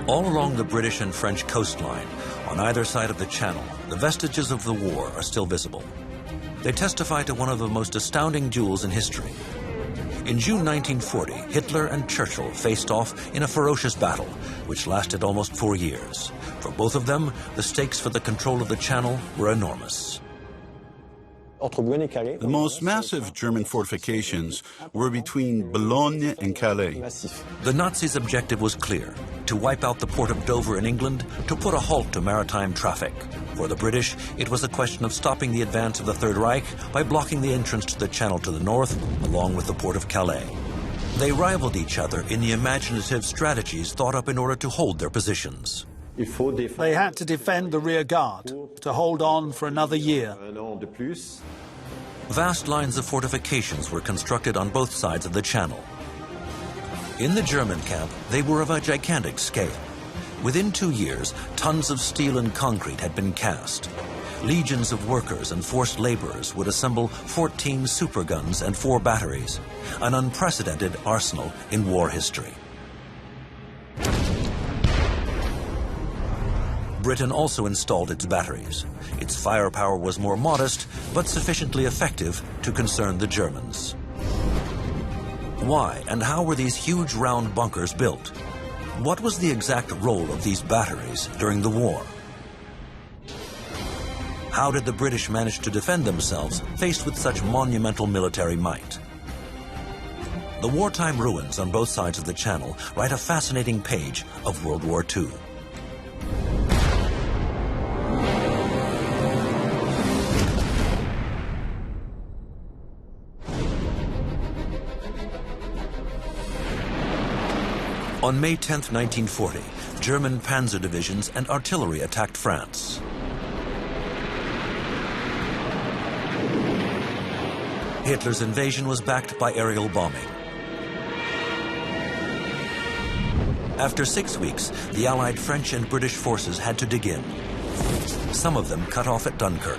All along the British and French coastline, on either side of the Channel, the vestiges of the war are still visible. They testify to one of the most astounding duels in history. In June 1940, Hitler and Churchill faced off in a ferocious battle, which lasted almost 4 years. For both of them, the stakes for the control of the Channel were enormous. The most massive German fortifications were between Boulogne and Calais. The Nazis' objective was clear: to wipe out the port of Dover in England, to put a halt to maritime traffic. For the British, it was a question of stopping the advance of the Third Reich by blocking the entrance to the Channel to the north, along with the port of Calais. They rivaled each other in the imaginative strategies thought up in order to hold their positions. They had to defend the rear guard, to hold on for another year. Vast lines of fortifications were constructed on both sides of the Channel. In the German camp, they were of a gigantic scale. Within 2 years, tons of steel and concrete had been cast. Legions of workers and forced laborers would assemble 14 superguns and 4 batteries, an unprecedented arsenal in war history. Britain also installed its batteries. Its firepower was more modest, but sufficiently effective to concern the Germans. Why and how were these huge round bunkers built? What was the exact role of these batteries during the war? How did the British manage to defend themselves faced with such monumental military might? The wartime ruins on both sides of the Channel write a fascinating page of World War II. On May 10, 1940, German panzer divisions and artillery attacked France. Hitler's invasion was backed by aerial bombing. After 6 weeks, the Allied French and British forces had to dig in. Some of them cut off at Dunkirk.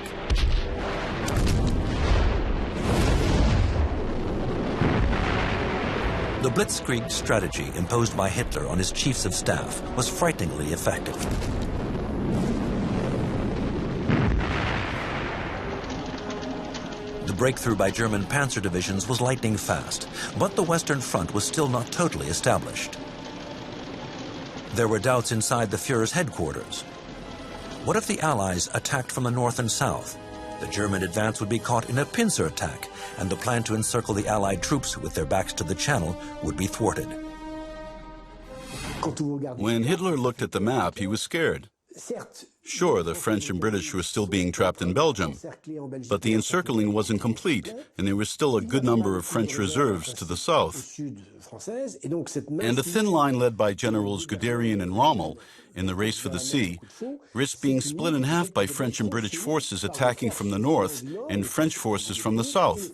The blitzkrieg strategy imposed by Hitler on his chiefs of staff was frighteningly effective. The breakthrough by German panzer divisions was lightning fast, but the Western Front was still not totally established. There were doubts inside the Führer's headquarters. What if the Allies attacked from the north and south? The German advance would be caught in a pincer attack, and the plan to encircle the Allied troops with their backs to the Channel would be thwarted. When Hitler looked at the map, he was scared. Sure, the French and British were still being trapped in Belgium, but the encircling wasn't complete, and there was still a good number of French reserves to the south. And a thin line led by Generals Guderian and Rommel in the race for the sea risked being split in half by French and British forces attacking from the north and French forces from the south.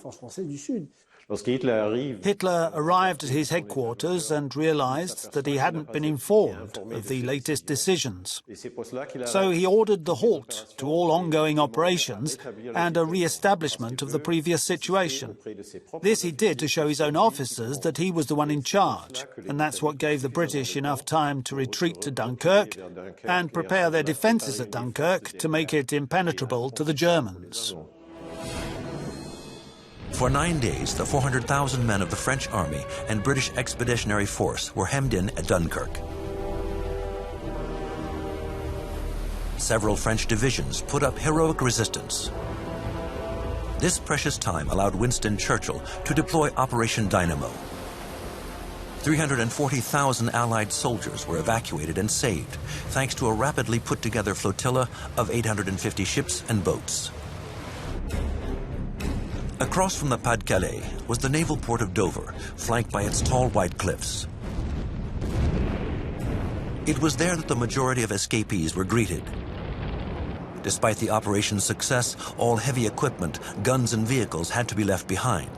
Hitler arrived at his headquarters and realized that he hadn't been informed of the latest decisions. So he ordered the halt to all ongoing operations and a re-establishment of the previous situation. This he did to show his own officers that he was the one in charge, and that's what gave the British enough time to retreat to Dunkirk and prepare their defences at Dunkirk to make it impenetrable to the Germans. For 9 days, the 400,000 men of the French army and British Expeditionary Force were hemmed in at Dunkirk. Several French divisions put up heroic resistance. This precious time allowed Winston Churchill to deploy Operation Dynamo. 340,000 Allied soldiers were evacuated and saved, thanks to a rapidly put-together flotilla of 850 ships and boats. Across from the Pas-de-Calais was the naval port of Dover, flanked by its tall white cliffs. It was there that the majority of escapees were greeted. Despite the operation's success, all heavy equipment, guns and vehicles had to be left behind.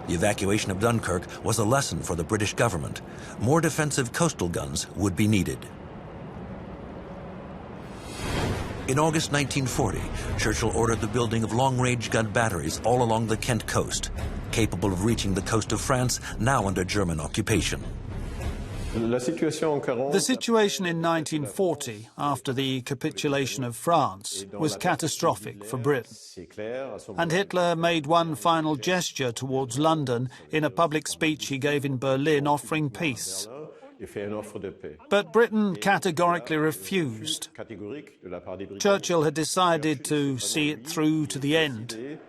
The evacuation of Dunkirk was a lesson for the British government. More defensive coastal guns would be needed. In August 1940, Churchill ordered the building of long-range gun batteries all along the Kent coast, capable of reaching the coast of France, now under German occupation. The situation in 1940, after the capitulation of France, was catastrophic for Britain. And Hitler made one final gesture towards London in a public speech he gave in Berlin offering peace. But Britain categorically refused. Churchill had decided to see it through to the end.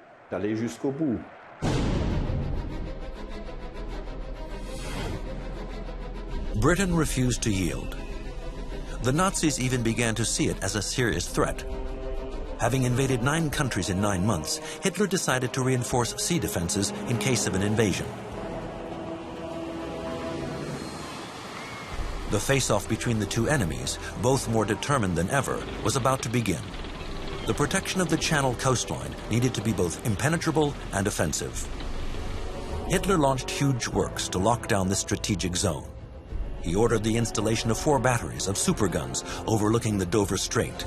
Britain refused to yield. The Nazis even began to see it as a serious threat. Having invaded 9 countries in 9 months, Hitler decided to reinforce sea defenses in case of an invasion. The face-off between the two enemies, both more determined than ever, was about to begin. The protection of the Channel coastline needed to be both impenetrable and offensive. Hitler launched huge works to lock down this strategic zone. He ordered the installation of 4 batteries of superguns overlooking the Dover Strait.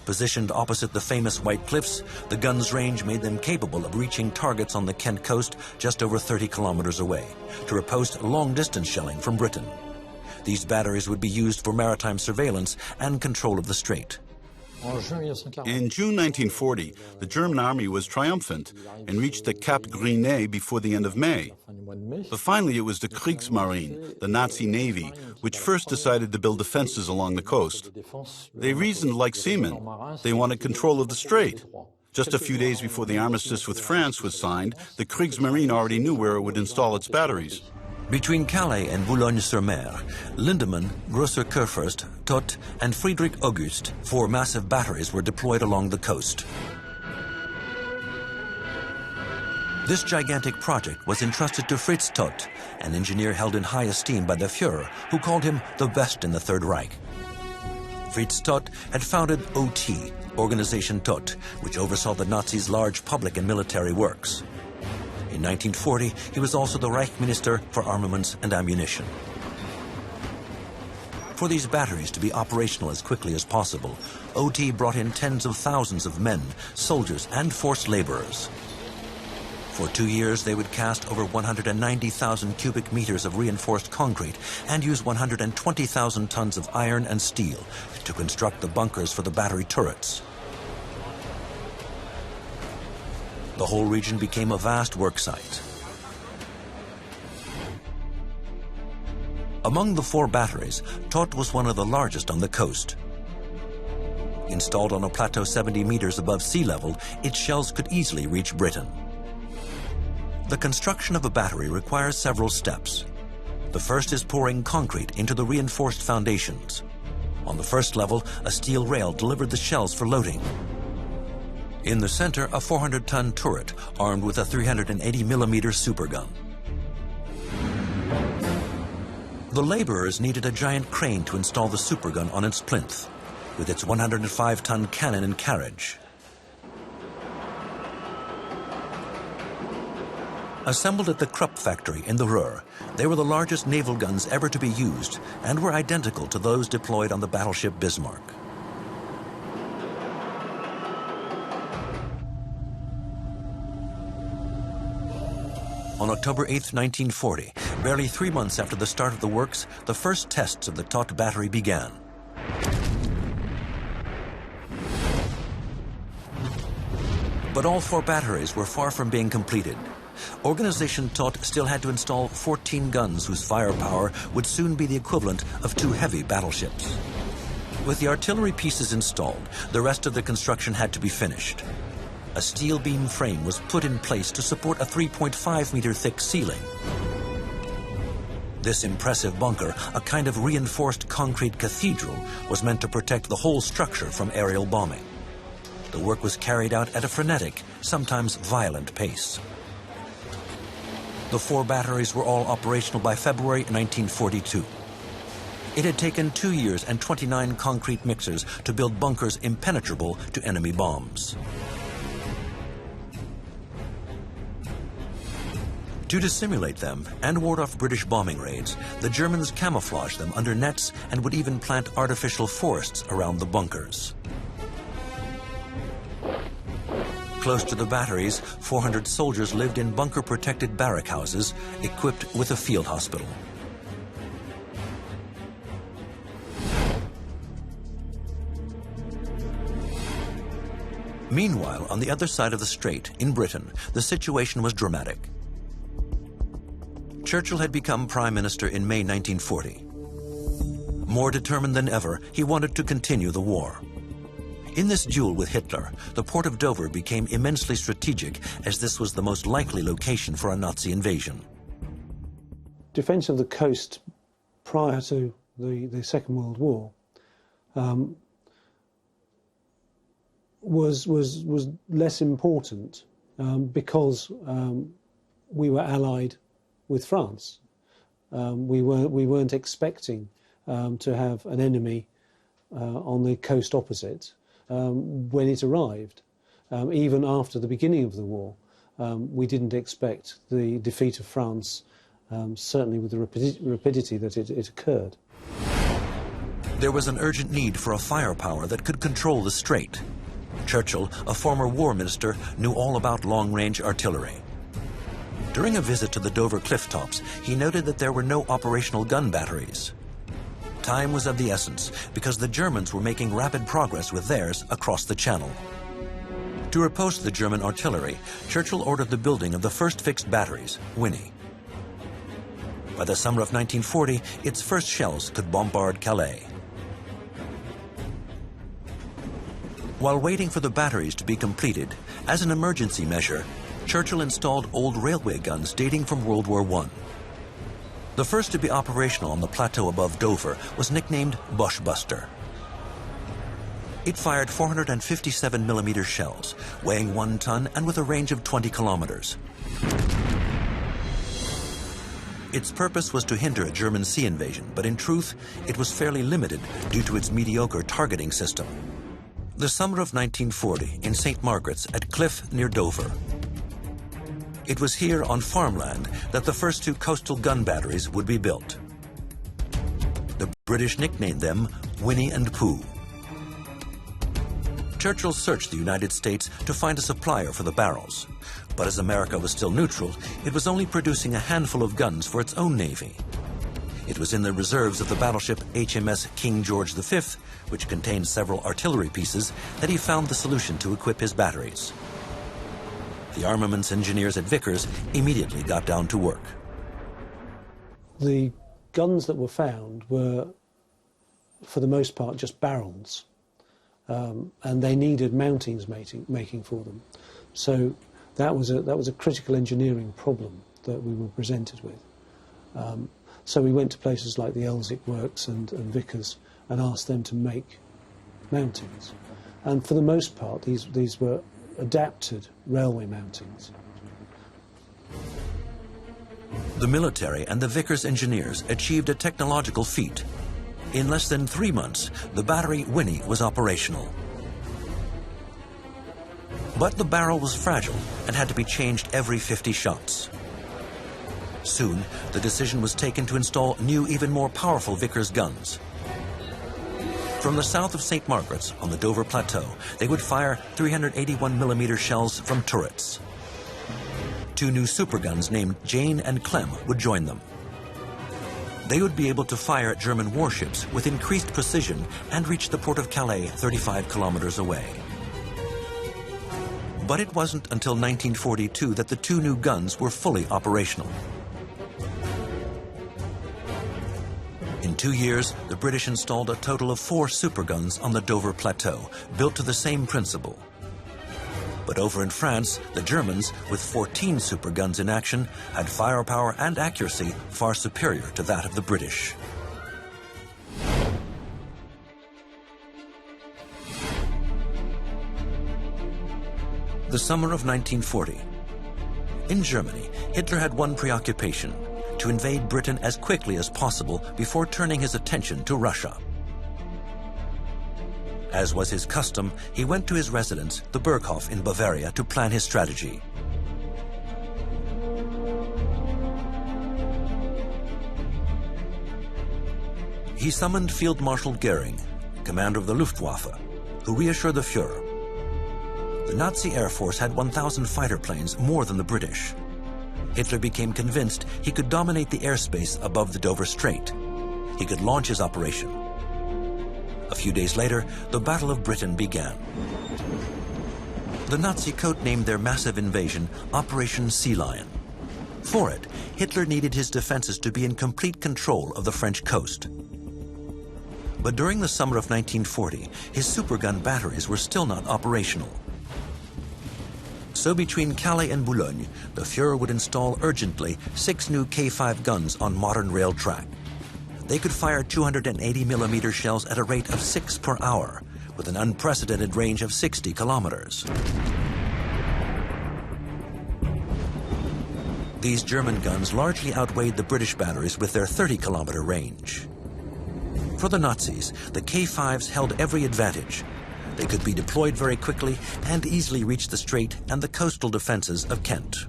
Positioned opposite the famous White Cliffs, the guns' range made them capable of reaching targets on the Kent coast just over 30 kilometers away, to riposte long-distance shelling from Britain. These batteries would be used for maritime surveillance and control of the strait. In June 1940, the German army was triumphant and reached the Cap Gris-Nez before the end of May. But finally, it was the Kriegsmarine, the Nazi Navy, which first decided to build defenses along the coast. They reasoned like seamen. They wanted control of the strait. Just a few days before the armistice with France was signed, the Kriegsmarine already knew where it would install its batteries. Between Calais and Boulogne-sur-Mer, Lindemann, Grosser-Kurfürst, Todt, and Friedrich August, 4 massive batteries were deployed along the coast. This gigantic project was entrusted to Fritz Todt, an engineer held in high esteem by the Führer, who called him the best in the Third Reich. Fritz Todt had founded OT, Organisation Todt, which oversaw the Nazis' large public and military works. In 1940, he was also the Reich Minister for Armaments and Ammunition. For these batteries to be operational as quickly as possible, OT brought in tens of thousands of men, soldiers, and forced laborers. For 2 years, they would cast over 190,000 cubic meters of reinforced concrete and use 120,000 tons of iron and steel to construct the bunkers for the battery turrets. The whole region became a vast work site. Among the 4 batteries, Todt was one of the largest on the coast. Installed on a plateau 70 meters above sea level, its shells could easily reach Britain. The construction of a battery requires several steps. The first is pouring concrete into the reinforced foundations. On the first level, a steel rail delivered the shells for loading. In the center, a 400-ton turret armed with a 380-millimeter supergun. The laborers needed a giant crane to install the supergun on its plinth, with its 105-ton cannon and carriage. Assembled at the Krupp factory in the Ruhr, they were the largest naval guns ever to be used and were identical to those deployed on the battleship Bismarck. On October 8, 1940, barely 3 months after the start of the works, the first tests of the Todt battery began. But all 4 batteries were far from being completed. Organisation Todt still had to install 14 guns whose firepower would soon be the equivalent of 2 heavy battleships. With the artillery pieces installed, the rest of the construction had to be finished. A steel beam frame was put in place to support a 3.5-meter thick ceiling. This impressive bunker, a kind of reinforced concrete cathedral, was meant to protect the whole structure from aerial bombing. The work was carried out at a frenetic, sometimes violent pace. The 4 batteries were all operational by February 1942. It had taken 2 years and 29 concrete mixers to build bunkers impenetrable to enemy bombs. To dissimulate them and ward off British bombing raids, the Germans camouflaged them under nets and would even plant artificial forests around the bunkers. Close to the batteries, 400 soldiers lived in bunker-protected barrack houses equipped with a field hospital. Meanwhile, on the other side of the strait, in Britain, the situation was dramatic. Churchill had become Prime Minister in May 1940. More determined than ever, he wanted to continue the war. In this duel with Hitler, the port of Dover became immensely strategic, as this was the most likely location for a Nazi invasion. Defence of the coast prior to the Second World War was less important because we were allied with France. We weren't expecting to have an enemy on the coast opposite when it arrived. Even after the beginning of the war, we didn't expect the defeat of France, certainly with the rapidity that it occurred. There was an urgent need for a firepower that could control the strait. Churchill, a former war minister, knew all about long-range artillery. During a visit to the Dover cliff tops, he noted that there were no operational gun batteries. Time was of the essence because the Germans were making rapid progress with theirs across the channel. To riposte the German artillery, Churchill ordered the building of the first fixed batteries, WW2. By the summer of 1940, its first shells could bombard Calais. While waiting for the batteries to be completed, as an emergency measure, Churchill installed old railway guns dating from World War I. The first to be operational on the plateau above Dover was nicknamed Boschbuster. It fired 457mm shells, weighing 1 ton and with a range of 20 kilometers. Its purpose was to hinder a German sea invasion, but in truth, it was fairly limited due to its mediocre targeting system. The summer of 1940 in St. Margaret's at Cliff near Dover. It was here on farmland that the first 2 coastal gun batteries would be built. The British nicknamed them Winnie and Pooh. Churchill searched the United States to find a supplier for the barrels, but as America was still neutral, it was only producing a handful of guns for its own navy. It was in the reserves of the battleship HMS King George V, which contained several artillery pieces, that he found the solution to equip his batteries. The armaments engineers at Vickers immediately got down to work. The guns that were found were, for the most part, just barrels, and they needed mountings making for them. So that was a critical engineering problem that we were presented with. So we went to places like the Elsick Works and Vickers and asked them to make mountings. And for the most part, these were adapted railway mountings. The military and the Vickers engineers achieved a technological feat. In less than 3 months, the battery Winnie was operational. But the barrel was fragile and had to be changed every 50 shots. Soon, the decision was taken to install new, even more powerful Vickers guns. From the south of St. Margaret's on the Dover Plateau, they would fire 381mm shells from turrets. 2 new superguns named Jane and Clem would join them. They would be able to fire at German warships with increased precision and reach the port of Calais 35 kilometers away. But it wasn't until 1942 that the 2 new guns were fully operational. In 2 years, the British installed a total of 4 superguns on the Dover Plateau, built to the same principle. But over in France, the Germans, with 14 superguns in action, had firepower and accuracy far superior to that of the British. The summer of 1940. In Germany, Hitler had one preoccupation: to invade Britain as quickly as possible before turning his attention to Russia. As was his custom, he went to his residence, the Berghof in Bavaria, to plan his strategy. He summoned Field Marshal Goering, commander of the Luftwaffe, who reassured the Führer. The Nazi Air Force had 1,000 fighter planes, more than the British. Hitler became convinced he could dominate the airspace above the Dover Strait. He could launch his operation. A few days later, the Battle of Britain began. The Nazi codenamed their massive invasion Operation Sea Lion. For it, Hitler needed his defenses to be in complete control of the French coast. But during the summer of 1940, his supergun batteries were still not operational. So between Calais and Boulogne, the Fuhrer would install urgently 6 new K5 guns on modern rail track. They could fire 280mm shells at a rate of 6 per hour, with an unprecedented range of 60 kilometers. These German guns largely outweighed the British batteries with their 30-kilometer range. For the Nazis, the K5s held every advantage. They could be deployed very quickly and easily reach the strait and the coastal defenses of Kent.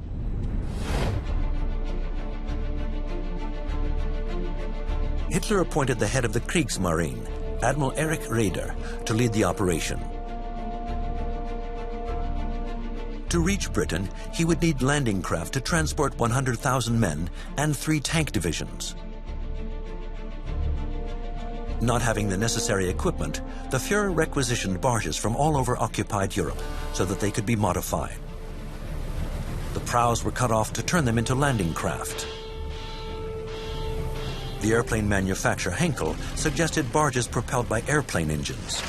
Hitler appointed the head of the Kriegsmarine, Admiral Erich Raeder, to lead the operation. To reach Britain, he would need landing craft to transport 100,000 men and 3 tank divisions. Not having the necessary equipment, the Fuhrer requisitioned barges from all over occupied Europe so that they could be modified. The prows were cut off to turn them into landing craft. The airplane manufacturer Henkel suggested barges propelled by airplane engines.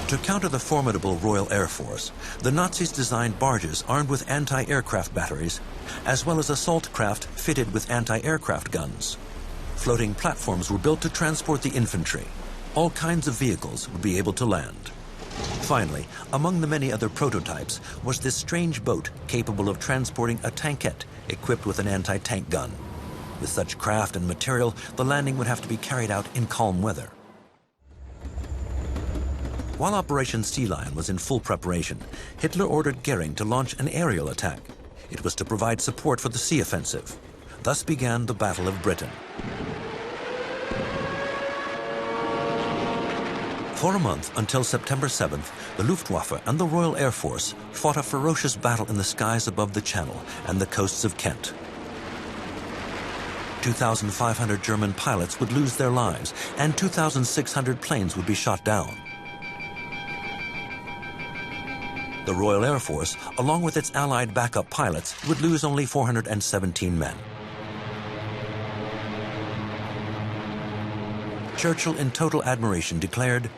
To counter the formidable Royal Air Force, the Nazis designed barges armed with anti-aircraft batteries, as well as assault craft fitted with anti-aircraft guns. Floating platforms were built to transport the infantry. All kinds of vehicles would be able to land. Finally, among the many other prototypes was this strange boat capable of transporting a tankette equipped with an anti-tank gun. With such craft and material, the landing would have to be carried out in calm weather. While Operation Sea Lion was in full preparation, Hitler ordered Goering to launch an aerial attack. It was to provide support for the sea offensive. Thus began the Battle of Britain. For a month, until September 7th, the Luftwaffe and the Royal Air Force fought a ferocious battle in the skies above the Channel and the coasts of Kent. 2,500 German pilots would lose their lives, and 2,600 planes would be shot down. The Royal Air Force, along with its Allied backup pilots, would lose only 417 men. Churchill, in total admiration, declared,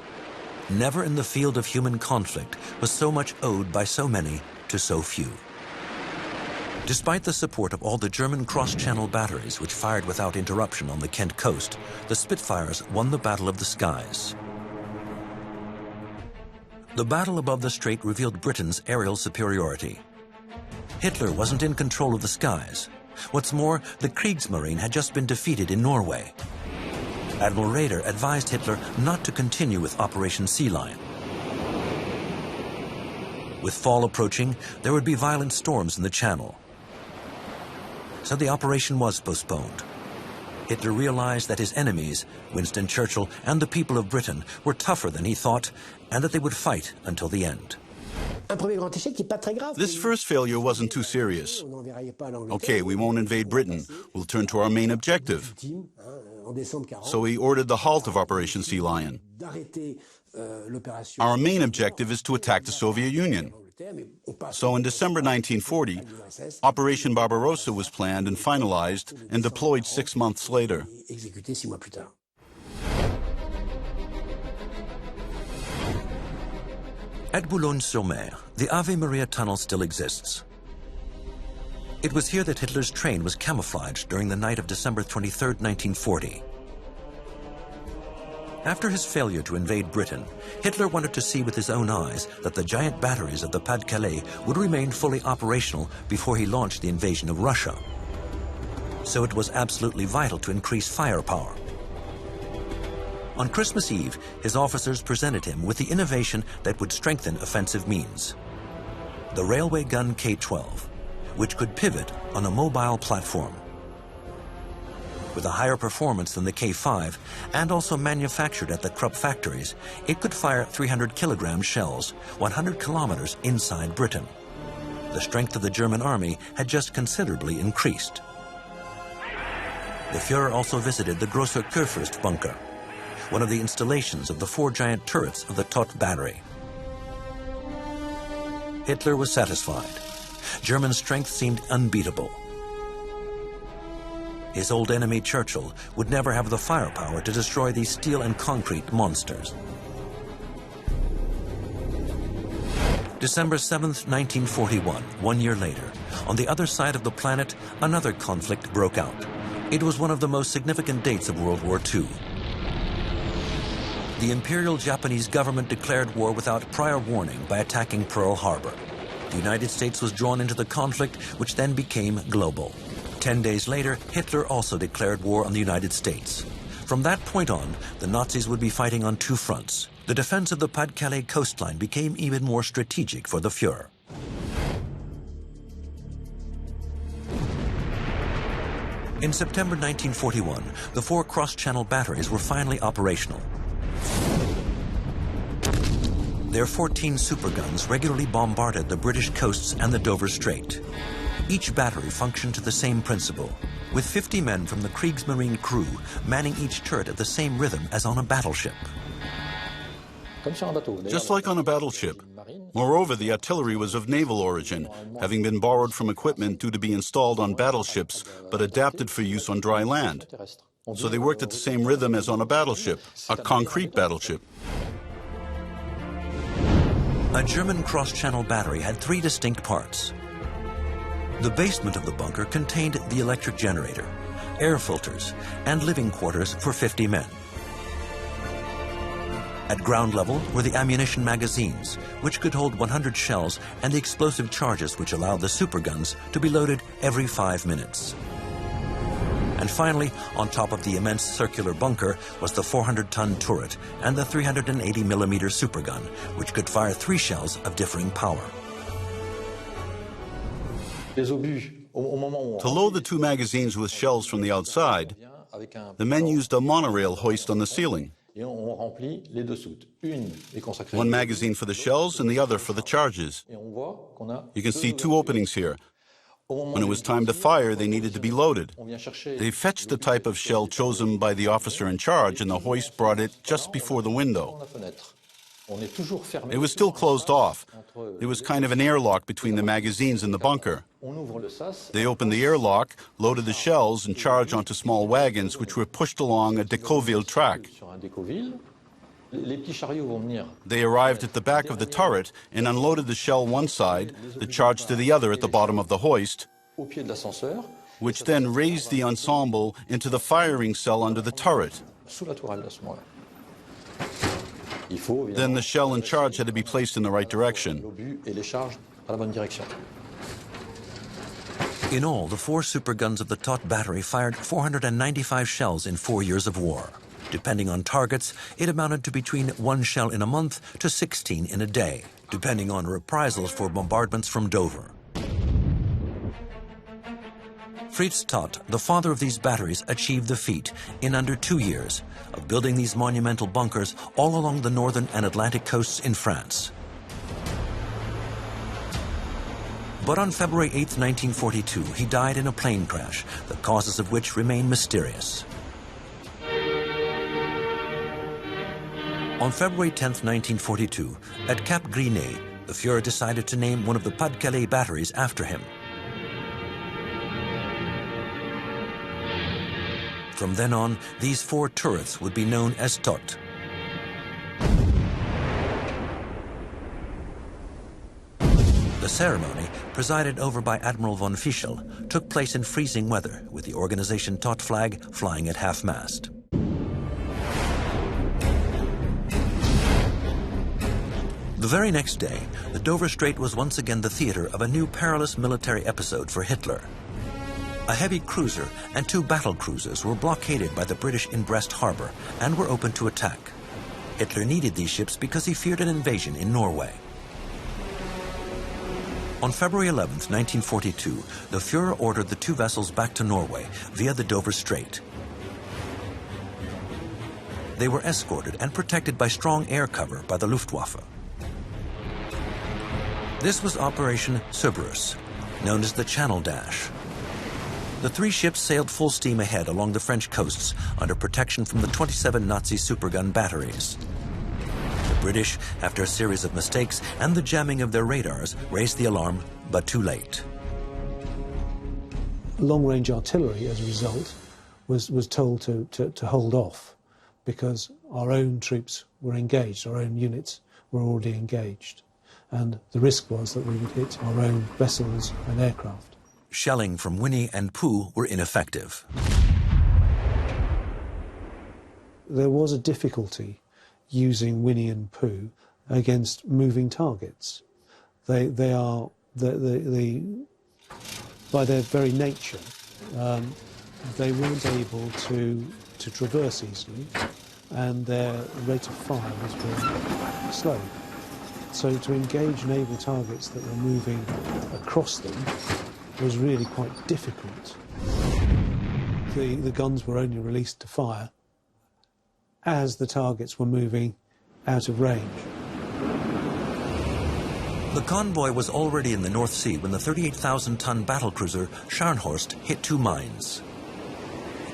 "Never in the field of human conflict was so much owed by so many to so few." Despite the support of all the German cross-channel batteries which fired without interruption on the Kent coast, the Spitfires won the Battle of the Skies. The battle above the strait revealed Britain's aerial superiority. Hitler wasn't in control of the skies. What's more, the Kriegsmarine had just been defeated in Norway. Admiral Raeder advised Hitler not to continue with Operation Sea Lion. With fall approaching, there would be violent storms in the Channel. So the operation was postponed. Hitler realized that his enemies, Winston Churchill and the people of Britain, were tougher than he thought, and that they would fight until the end. This first failure wasn't too serious. Okay, we won't invade Britain. We'll turn to our main objective. So he ordered the halt of Operation Sea Lion. Our main objective is to attack the Soviet Union. So in December 1940, Operation Barbarossa was planned and finalized and deployed 6 months later. At Boulogne-sur-Mer, the Ave Maria tunnel still exists. It was here that Hitler's train was camouflaged during the night of December 23, 1940. After his failure to invade Britain, Hitler wanted to see with his own eyes that the giant batteries of the Pas-de-Calais would remain fully operational before he launched the invasion of Russia. So it was absolutely vital to increase firepower. On Christmas Eve, his officers presented him with the innovation that would strengthen offensive means: the railway gun K-12, which could pivot on a mobile platform. With a higher performance than the K5 and also manufactured at the Krupp factories, it could fire 300-kilogram shells 100 kilometers inside Britain. The strength of the German army had just considerably increased. The Fuhrer also visited the Grosser Kurfürst bunker. one of the installations of the 4 giant turrets of the Todt battery. Hitler was satisfied. German strength seemed unbeatable. His old enemy Churchill would never have the firepower to destroy these steel and concrete monsters. December 7th, 1941, 1 year later, on the other side of the planet, another conflict broke out. It was one of the most significant dates of World War II. The Imperial Japanese government declared war without prior warning by attacking Pearl Harbor. The United States was drawn into the conflict, which then became global. 10 days later, Hitler also declared war on the United States. From that point on, the Nazis would be fighting on 2 fronts. The defense of the Pas-de-Calais coastline became even more strategic for the Fuhrer. In September 1941, the 4 cross-channel batteries were finally operational. Their 14 superguns regularly bombarded the British coasts and the Dover Strait. Each battery functioned to the same principle, with 50 men from the Kriegsmarine crew manning each turret at the same rhythm as on a battleship. Just like on a battleship. Moreover, the artillery was of naval origin, having been borrowed from equipment due to be installed on battleships, but adapted for use on dry land. So they worked at the same rhythm as on a battleship, a concrete battleship. A German cross-channel battery had 3 distinct parts. The basement of the bunker contained the electric generator, air filters, and living quarters for 50 men. At ground level were the ammunition magazines, which could hold 100 shells, and the explosive charges which allowed the superguns to be loaded every 5 minutes. And finally, on top of the immense circular bunker was the 400-ton turret and the 380mm supergun, which could fire 3 shells of differing power. To load the 2 magazines with shells from the outside, the men used a monorail hoist on the ceiling. One magazine for the shells and the other for the charges. You can see 2 openings here. When it was time to fire, they needed to be loaded. They fetched the type of shell chosen by the officer in charge, and the hoist brought it just before the window. It was still closed off. There was kind of an airlock between the magazines and the bunker. They opened the airlock, loaded the shells, and charged onto small wagons, which were pushed along a Decauville track. They arrived at the back of the turret and unloaded the shell one side, the charge to the other at the bottom of the hoist, which then raised the ensemble into the firing cell under the turret. Then the shell and charge had to be placed in the right direction. In all, the 4 superguns of the Todt battery fired 495 shells in 4 years of war. Depending on targets, it amounted to between 1 shell in a month to 16 in a day, depending on reprisals for bombardments from Dover. Fritz Todt, the father of these batteries, achieved the feat, in under 2 years, of building these monumental bunkers all along the northern and Atlantic coasts in France. But on February 8, 1942, he died in a plane crash, the causes of which remain mysterious. On February 10, 1942, at Cap Gris-Nez, the Fuhrer decided to name one of the Pas-de-Calais batteries after him. From then on, these 4 turrets would be known as Todt. The ceremony, presided over by Admiral von Fischel, took place in freezing weather, with the organization Todt flag flying at half-mast. The very next day, the Dover Strait was once again the theater of a new perilous military episode for Hitler. A heavy cruiser and 2 battle cruisers were blockaded by the British in Brest Harbor and were open to attack. Hitler needed these ships because he feared an invasion in Norway. On February 11, 1942, the Fuhrer ordered the 2 vessels back to Norway via the Dover Strait. They were escorted and protected by strong air cover by the Luftwaffe. This was Operation Cerberus, known as the Channel Dash. The three ships sailed full steam ahead along the French coasts under protection from the 27 Nazi supergun batteries. The British, after a series of mistakes and the jamming of their radars, raised the alarm, but too late. Long-range artillery, as a result, was told to hold off because our own troops were engaged, our own units were already engaged, and the risk was that we would hit our own vessels and aircraft. Shelling from Winnie and Poo were ineffective. There was a difficulty using Winnie and Poo against moving targets. They are by their very nature, they weren't able to traverse easily, and their rate of fire was very slow. So to engage naval targets that were moving across them was really quite difficult. The guns were only released to fire as the targets were moving out of range. The convoy was already in the North Sea when the 38,000-ton battlecruiser Scharnhorst hit two mines.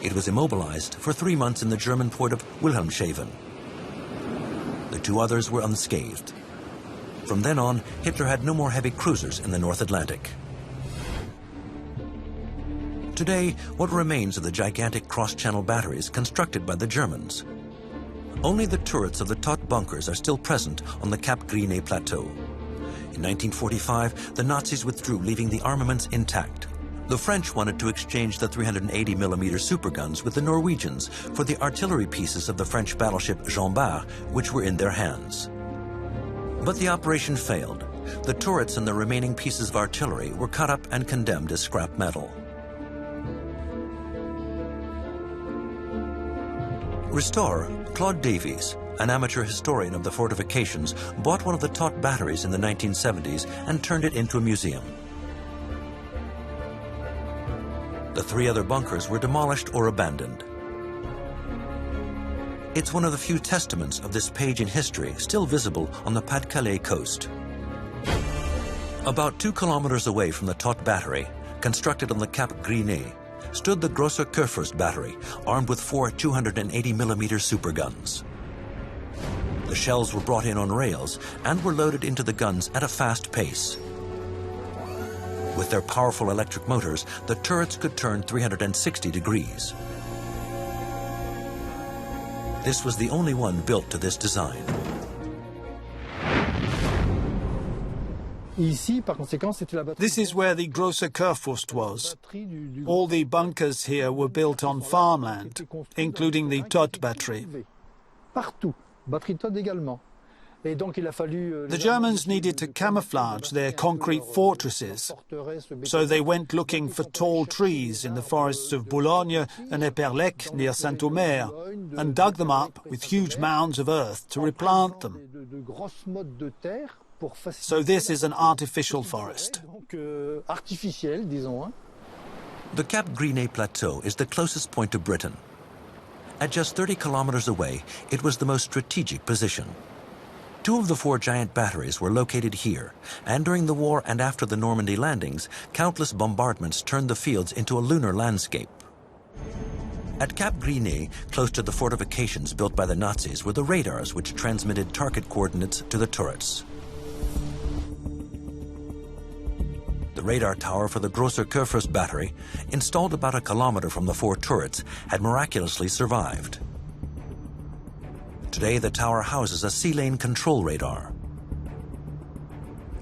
It was immobilized for 3 months in the German port of Wilhelmshaven. The two others were unscathed. From then on, Hitler had no more heavy cruisers in the North Atlantic. Today, what remains of the gigantic cross-channel batteries constructed by the Germans? Only the turrets of the Todt bunkers are still present on the Cap Gris-Nez plateau. In 1945, the Nazis withdrew, leaving the armaments intact. The French wanted to exchange the 380mm superguns with the Norwegians for the artillery pieces of the French battleship Jean Bart, which were in their hands. But the operation failed. The turrets and the remaining pieces of artillery were cut up and condemned as scrap metal. Restorer Claude Davies, an amateur historian of the fortifications, bought one of the Todt batteries in the 1970s and turned it into a museum. The three other bunkers were demolished or abandoned. It's one of the few testaments of this page in history still visible on the Pas-de-Calais coast. About 2 kilometers away from the Todt battery, constructed on the Cap Gris-Nez, stood the Grosser Kurfürst battery, armed with 4 280mm superguns. The shells were brought in on rails and were loaded into the guns at a fast pace. With their powerful electric motors, the turrets could turn 360 degrees. This was the only one built to this design. This is where the Grosser Kurfürst was. All the bunkers here were built on farmland, including the Todt battery. The Germans needed to camouflage their concrete fortresses, so they went looking for tall trees in the forests of Boulogne and Eperlec near Saint-Omer and dug them up with huge mounds of earth to replant them. So this is an artificial forest. The Cap Gris-Nez plateau is the closest point to Britain. At just 30 kilometers away, it was the most strategic position. 2 of the 4 giant batteries were located here, and during the war and after the Normandy landings, countless bombardments turned the fields into a lunar landscape. At Cap Gris-Nez, close to the fortifications built by the Nazis, were the radars which transmitted target coordinates to the turrets. The radar tower for the Grosser Kurfürst battery, installed about a kilometer from the 4 turrets, had miraculously survived. Today, the tower houses a sea lane control radar.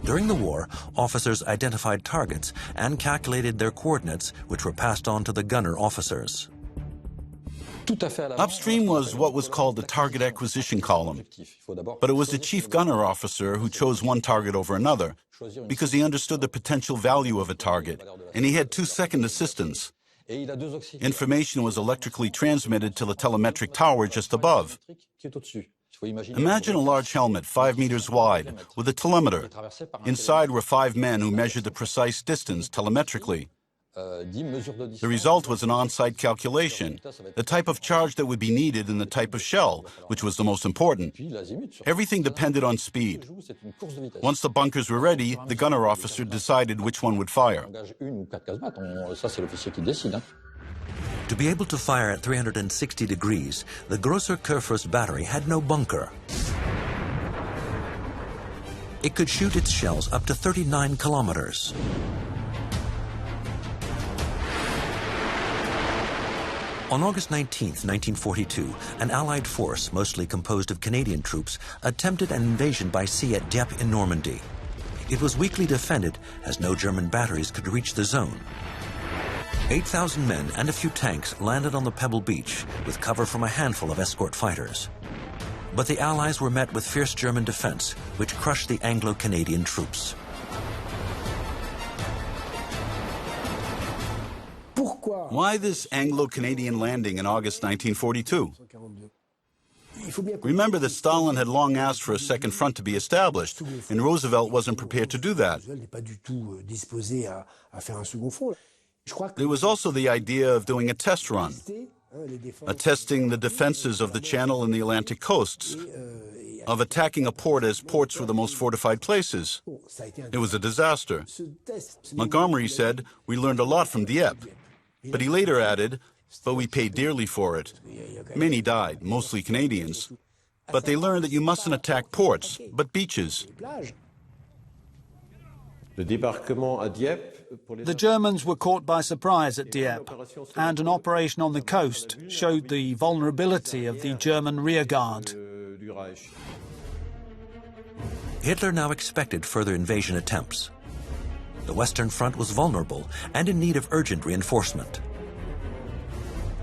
During the war, officers identified targets and calculated their coordinates, which were passed on to the gunner officers. Upstream was what was called the target acquisition column, but it was the chief gunner officer who chose one target over another because he understood the potential value of a target, and he had 2-second assistance. Information was electrically transmitted to the telemetric tower just above. Imagine a large helmet 5 meters wide with a telemeter. Inside were 5 men who measured the precise distance telemetrically. The result was an on-site calculation, the type of charge that would be needed and the type of shell, which was the most important. Everything depended on speed. Once the bunkers were ready, the gunner officer decided which one would fire. To be able to fire at 360 degrees, the Grosser Kurfürst battery had no bunker. It could shoot its shells up to 39 kilometers. On August 19, 1942, an Allied force, mostly composed of Canadian troops, attempted an invasion by sea at Dieppe in Normandy. It was weakly defended, as no German batteries could reach the zone. 8,000 men and a few tanks landed on the pebble beach, with cover from a handful of escort fighters. But the Allies were met with fierce German defense, which crushed the Anglo-Canadian troops. Why this Anglo-Canadian landing in August 1942? Remember that Stalin had long asked for a second front to be established, and Roosevelt wasn't prepared to do that. There was also the idea of doing a test run, testing the defenses of the Channel and the Atlantic coasts, of attacking a port as ports were the most fortified places. It was a disaster. Montgomery said, "We learned a lot from Dieppe." But he later added, "But we paid dearly for it." Many died, mostly Canadians. But they learned that you mustn't attack ports, but beaches. The Germans were caught by surprise at Dieppe, and an operation on the coast showed the vulnerability of the German rearguard. Hitler now expected further invasion attempts. The Western Front was vulnerable and in need of urgent reinforcement.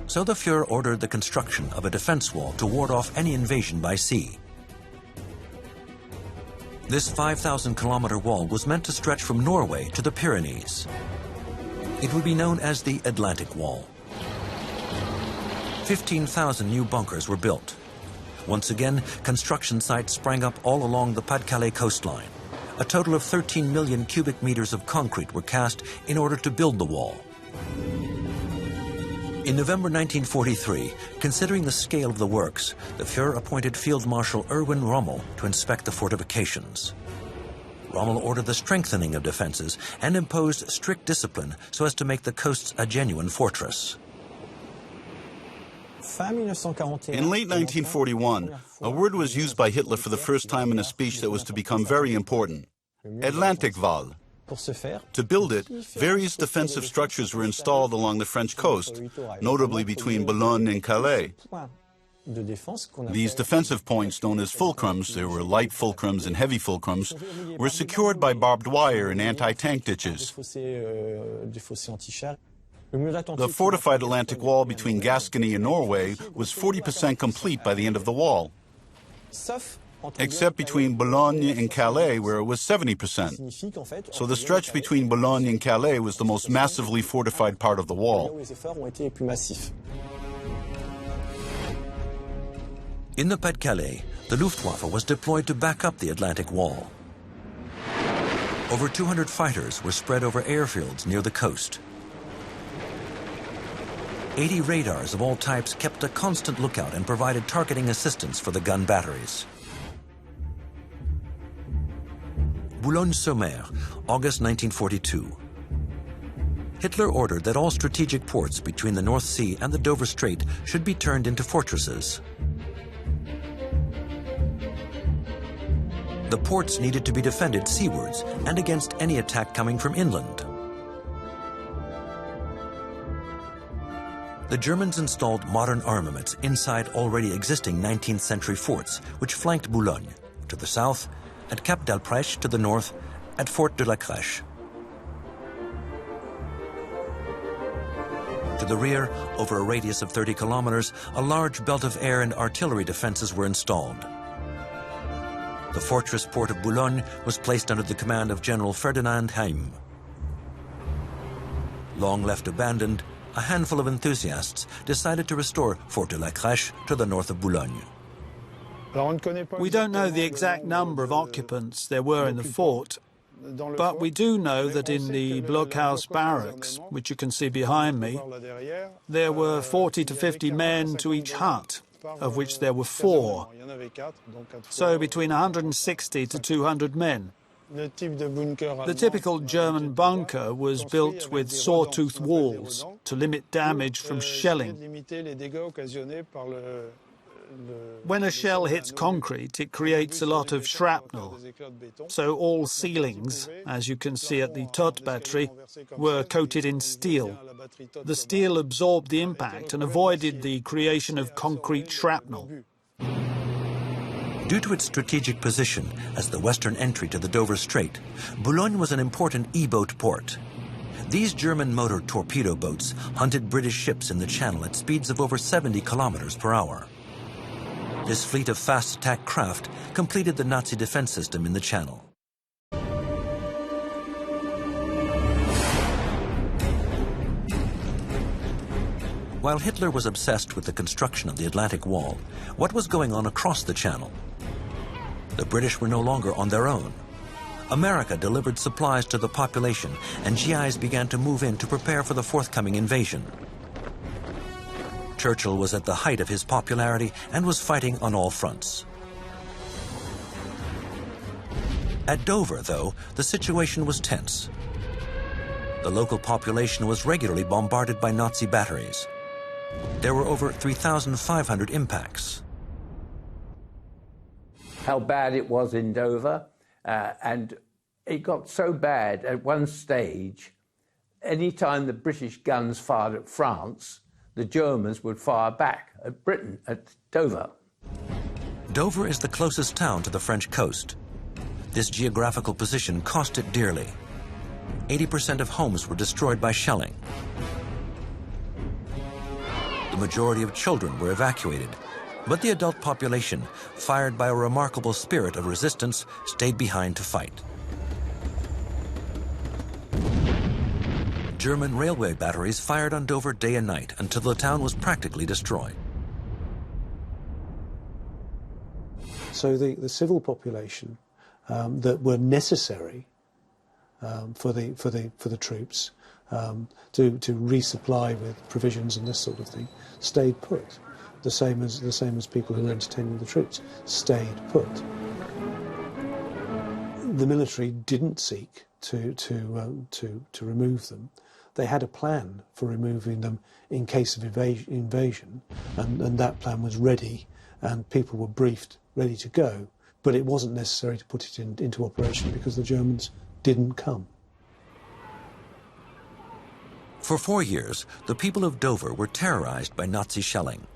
So the Fuhrer ordered the construction of a defense wall to ward off any invasion by sea. This 5,000-kilometer wall was meant to stretch from Norway to the Pyrenees. It would be known as the Atlantic Wall. 15,000 new bunkers were built. Once again, construction sites sprang up all along the Pas-de-Calais coastline. A total of 13 million cubic meters of concrete were cast in order to build the wall. In November 1943, considering the scale of the works, the Fuhrer appointed Field Marshal Erwin Rommel to inspect the fortifications. Rommel ordered the strengthening of defenses and imposed strict discipline so as to make the coasts a genuine fortress. In late 1941, a word was used by Hitler for the first time in a speech that was to become very important: Atlantic Wall. To build it, various defensive structures were installed along the French coast, notably between Boulogne and Calais. These defensive points, known as fulcrums, there were light fulcrums and heavy fulcrums, were secured by barbed wire and anti-tank ditches. The fortified Atlantic Wall between Gascony and Norway was 40% complete by the end of the wall, except between Boulogne and Calais, where it was 70%. So the stretch between Boulogne and Calais was the most massively fortified part of the wall. In the Pas-de-Calais, the Luftwaffe was deployed to back up the Atlantic Wall. Over 200 fighters were spread over airfields near the coast. 80 radars of all types kept a constant lookout and provided targeting assistance for the gun batteries. Boulogne-sur-Mer, August 1942. Hitler ordered that all strategic ports between the North Sea and the Dover Strait should be turned into fortresses. The ports needed to be defended seawards and against any attack coming from inland. The Germans installed modern armaments inside already existing 19th century forts, which flanked Boulogne to the south, at Cap d'Alprèche to the north, at Fort de la Crèche. To the rear, over a radius of 30 kilometers, a large belt of air and artillery defenses were installed. The fortress port of Boulogne was placed under the command of General Ferdinand Heim. Long left abandoned, a handful of enthusiasts decided to restore Fort de la Crèche to the north of Boulogne. We don't know the exact number of occupants there were in the fort, But we do know that in the blockhouse barracks, which you can see behind me, there were 40 to 50 men to each hut, of which there were 4. So between 160 to 200 men. The typical German bunker was built with sawtooth walls to limit damage from shelling. When a shell hits concrete, it creates a lot of shrapnel. So all ceilings, as you can see at the Tot battery, were coated in steel. The steel absorbed the impact and avoided the creation of concrete shrapnel. Due to its strategic position as the western entry to the Dover Strait, Boulogne was an important E-boat port. These German motor torpedo boats hunted British ships in the channel at speeds of over 70 kilometers per hour. This fleet of fast attack craft completed the Nazi defense system in the channel. While Hitler was obsessed with the construction of the Atlantic Wall, what was going on across the channel? The British were no longer on their own. America delivered supplies to the population, and GIs began to move in to prepare for the forthcoming invasion. Churchill was at the height of his popularity and was fighting on all fronts. At Dover, though, the situation was tense. The local population was regularly bombarded by Nazi batteries. There were over 3,500 impacts. How bad it was in Dover, and it got so bad at one stage, any time the British guns fired at France, the Germans would fire back at Britain, at Dover. Dover is the closest town to the French coast. This geographical position cost it dearly. 80% of homes were destroyed by shelling. The majority of children were evacuated, but the adult population, fired by a remarkable spirit of resistance, stayed behind to fight. German railway batteries fired on Dover day and night until the town was practically destroyed. So the civil population that were necessary for the troops to resupply with provisions and this sort of thing stayed put. The same as people who were entertaining the troops stayed put. The military didn't seek to remove them. They had a plan for removing them in case of invasion, and that plan was ready, and people were briefed, ready to go. But it wasn't necessary to put it into operation because the Germans didn't come. For 4 years, the people of Dover were terrorized by Nazi shelling.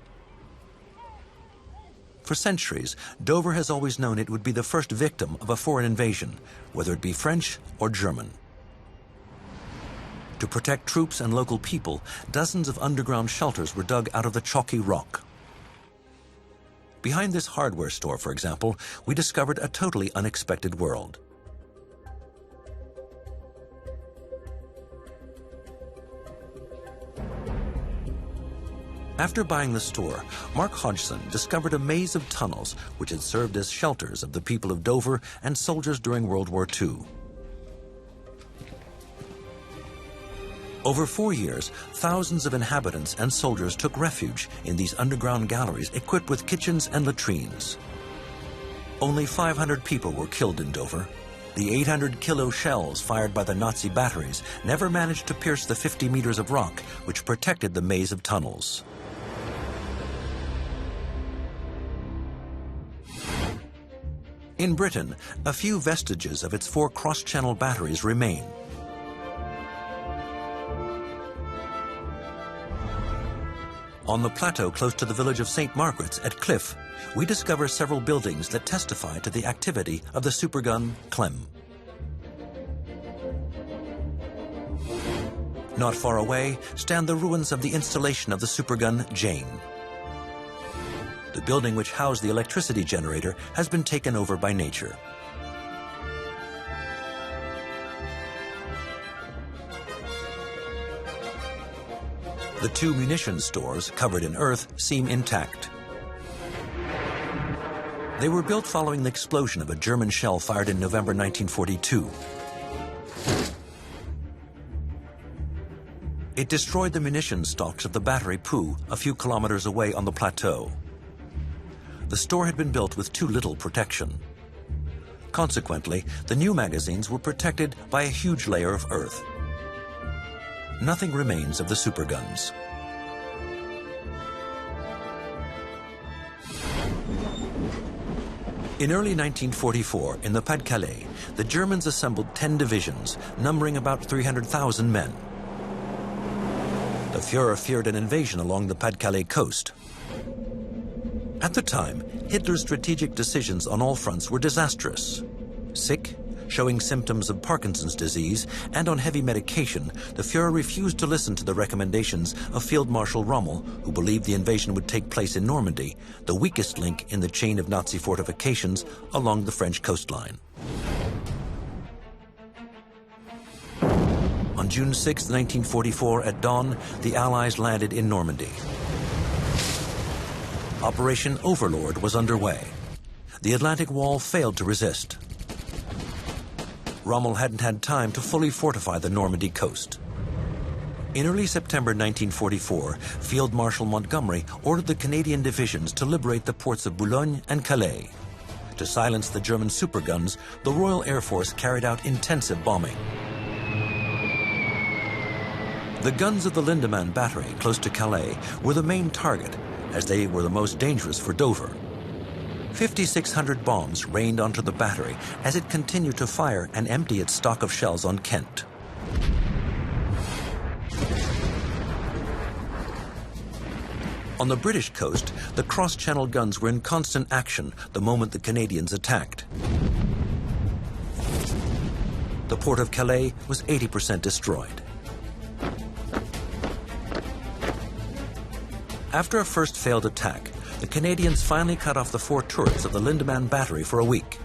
For centuries, Dover has always known it would be the first victim of a foreign invasion, whether it be French or German. To protect troops and local people, dozens of underground shelters were dug out of the chalky rock. Behind this hardware store, for example, we discovered a totally unexpected world. After buying the store, Mark Hodgson discovered a maze of tunnels which had served as shelters of the people of Dover and soldiers during World War II. Over 4 years, thousands of inhabitants and soldiers took refuge in these underground galleries equipped with kitchens and latrines. Only 500 people were killed in Dover. The 800-kilo shells fired by the Nazi batteries never managed to pierce the 50 meters of rock which protected the maze of tunnels. In Britain, a few vestiges of its 4 cross-channel batteries remain. On the plateau close to the village of St. Margaret's at Cliff, we discover several buildings that testify to the activity of the supergun Clem. Not far away stand the ruins of the installation of the supergun Jane. The building which housed the electricity generator has been taken over by nature. The 2 munitions stores, covered in earth, seem intact. They were built following the explosion of a German shell fired in November 1942. It destroyed the munition stocks of the battery Poo a few kilometers away on the plateau. The store had been built with too little protection. Consequently, the new magazines were protected by a huge layer of earth. Nothing remains of the Superguns. In early 1944, in the Pas-de-Calais, the Germans assembled 10 divisions, numbering about 300,000 men. The Führer feared an invasion along the Pas-de-Calais coast. At the time, Hitler's strategic decisions on all fronts were disastrous. Sick, showing symptoms of Parkinson's disease, and on heavy medication, the Führer refused to listen to the recommendations of Field Marshal Rommel, who believed the invasion would take place in Normandy, the weakest link in the chain of Nazi fortifications along the French coastline. On June 6, 1944, at dawn, the Allies landed in Normandy. Operation Overlord was underway. The Atlantic Wall failed to resist. Rommel hadn't had time to fully fortify the Normandy coast. In early September 1944, Field Marshal Montgomery ordered the Canadian divisions to liberate the ports of Boulogne and Calais. To silence the German superguns, the Royal Air Force carried out intensive bombing. The guns of the Lindemann battery, close to Calais, were the main target, as they were the most dangerous for Dover. 5,600 bombs rained onto the battery as it continued to fire and empty its stock of shells on Kent. On the British coast, the cross-channel guns were in constant action the moment the Canadians attacked. The port of Calais was 80% destroyed. After a first failed attack, the Canadians finally cut off the 4 turrets of the Lindemann battery for a week.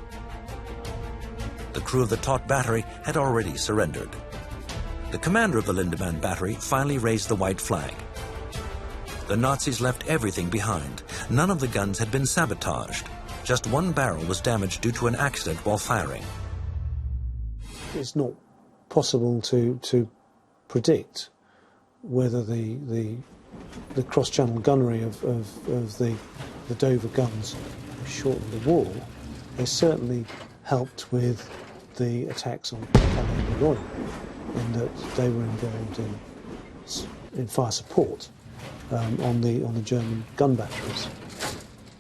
The crew of the Tott battery had already surrendered. The commander of the Lindemann battery finally raised the white flag. The Nazis left everything behind. None of the guns had been sabotaged. Just one barrel was damaged due to an accident while firing. It's not possible to predict whether the cross-channel gunnery of the Dover guns shortened the war. They certainly helped with the attacks on Calais and Boulogne, in that they were involved in fire support on the German gun batteries.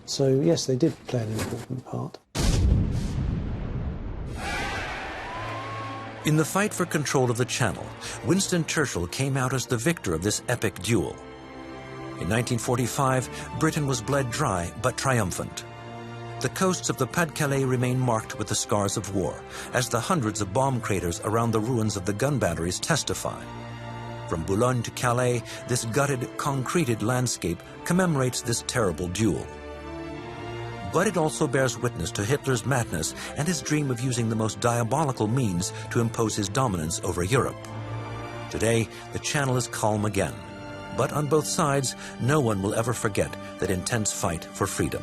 So yes, they did play an important part. In the fight for control of the Channel, Winston Churchill came out as the victor of this epic duel. In 1945, Britain was bled dry but triumphant. The coasts of the Pas-de-Calais remain marked with the scars of war, as the hundreds of bomb craters around the ruins of the gun batteries testify. From Boulogne to Calais, this gutted, concreted landscape commemorates this terrible duel. But it also bears witness to Hitler's madness and his dream of using the most diabolical means to impose his dominance over Europe. Today, the Channel is calm again. But on both sides, no one will ever forget that intense fight for freedom.